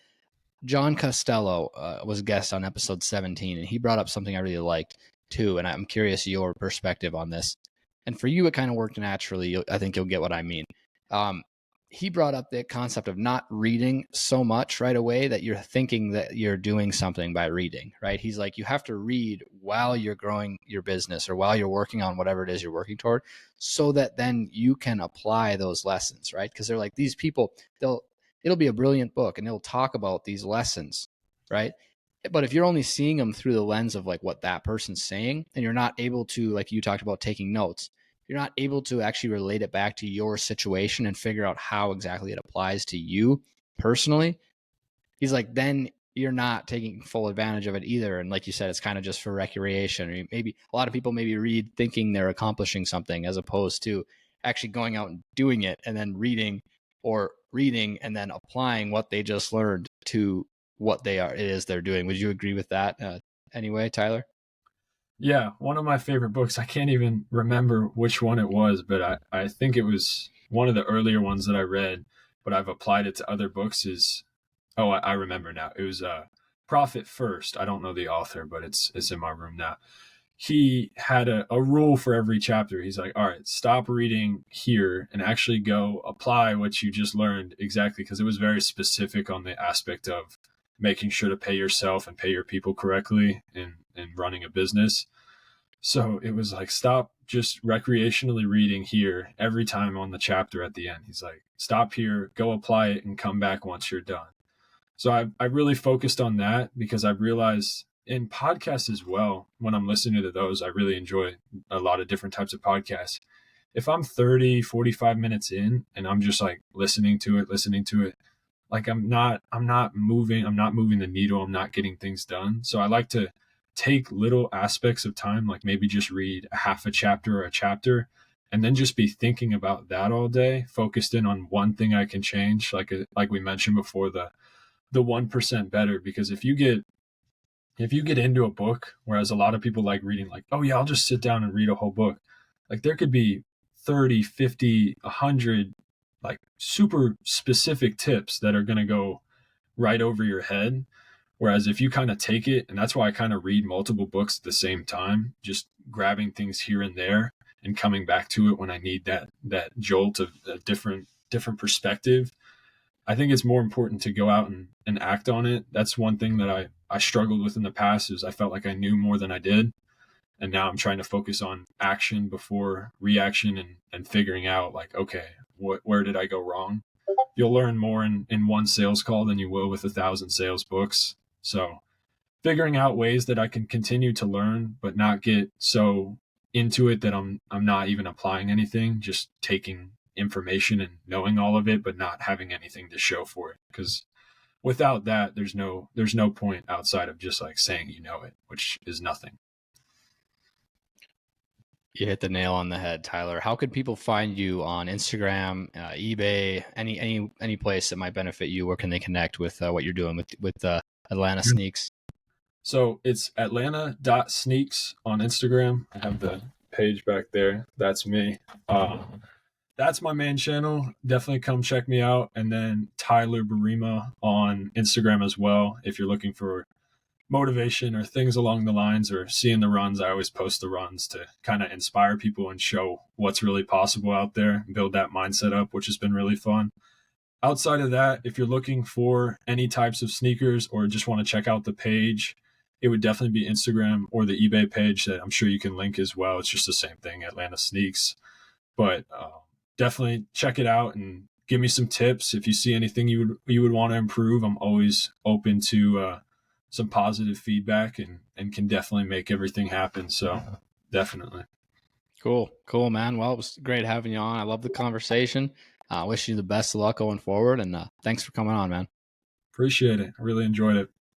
John Costello was a guest on episode 17, and he brought up something I really liked too. And I'm curious your perspective on this. And for you, it kind of worked naturally. I think you'll get what I mean. He brought up the concept of not reading so much right away that you're thinking that you're doing something by reading, right? He's like, you have to read while you're growing your business or while you're working on whatever it is you're working toward, so that then you can apply those lessons, right? Because they're like, these people, it'll be a brilliant book and it'll talk about these lessons, right? But if you're only seeing them through the lens of like what that person's saying, and you're not able to, like you talked about, taking notes, you're not able to actually relate it back to your situation and figure out how exactly it applies to you personally. He's like, then you're not taking full advantage of it either. And like you said, it's kind of just for recreation. Or maybe a lot of people maybe read thinking they're accomplishing something as opposed to actually going out and doing it and then reading and then applying what they just learned to what it is they're doing. Would you agree with that anyway, Tyler? Yeah, one of my favorite books. I can't even remember which one it was, but I think it was one of the earlier ones that I read, but I've applied it to other books I remember now. It was Profit First. I don't know the author, but it's in my room now. He had a rule for every chapter. He's like, all right, stop reading here and actually go apply what you just learned exactly, because it was very specific on the aspect of making sure to pay yourself and pay your people correctly in running a business. So it was like, stop just recreationally reading here every time on the chapter at the end. He's like, stop here, go apply it, and come back once you're done. So I really focused on that because I realized in podcasts as well, when I'm listening to those, I really enjoy a lot of different types of podcasts. If I'm 30, 45 minutes in and I'm just like listening to it, like I'm not moving the needle. I'm not getting things done. So I like to take little aspects of time, like maybe just read a half a chapter or a chapter, and then just be thinking about that all day, focused in on one thing I can change. Like we mentioned before, the 1% better. Because if you get into a book, whereas a lot of people like reading, like, oh yeah, I'll just sit down and read a whole book. Like there could be 30, 50, 100 like super specific tips that are going to go right over your head. Whereas if you kind of take it, and that's why I kind of read multiple books at the same time, just grabbing things here and there and coming back to it when I need that jolt of a different perspective. I think it's more important to go out and act on it. That's one thing that I struggled with in the past, is I felt like I knew more than I did. And now I'm trying to focus on action before reaction, and figuring out like, okay, where did I go wrong? You'll learn more in one sales call than you will with 1,000 sales books. So figuring out ways that I can continue to learn, but not get so into it that I'm not even applying anything, just taking information and knowing all of it, but not having anything to show for it. Because without that, there's no point outside of just like saying you know it, which is nothing. You hit the nail on the head, Tyler. How could people find you on Instagram, eBay, any place that might benefit you? Where can they connect with what you're doing with Atlanta Sneaks? So it's atlanta.sneaks on Instagram. I have the page back there. That's me. That's my main channel. Definitely come check me out. And then Tyler Boerema on Instagram as well. If you're looking for motivation or things along the lines, or seeing the runs, I always post the runs to kind of inspire people and show what's really possible out there, build that mindset up, which has been really fun. Outside of that, if you're looking for any types of sneakers or just want to check out the page, it would definitely be Instagram or the eBay page that I'm sure you can link as well. It's just the same thing, Atlanta Sneaks. But definitely check it out and give me some tips. If you see anything you would want to improve, I'm always open to some positive feedback, and can definitely make everything happen. So definitely. Cool, man. Well, it was great having you on. I love the conversation. I wish you the best of luck going forward, and thanks for coming on, man. Appreciate it. I really enjoyed it.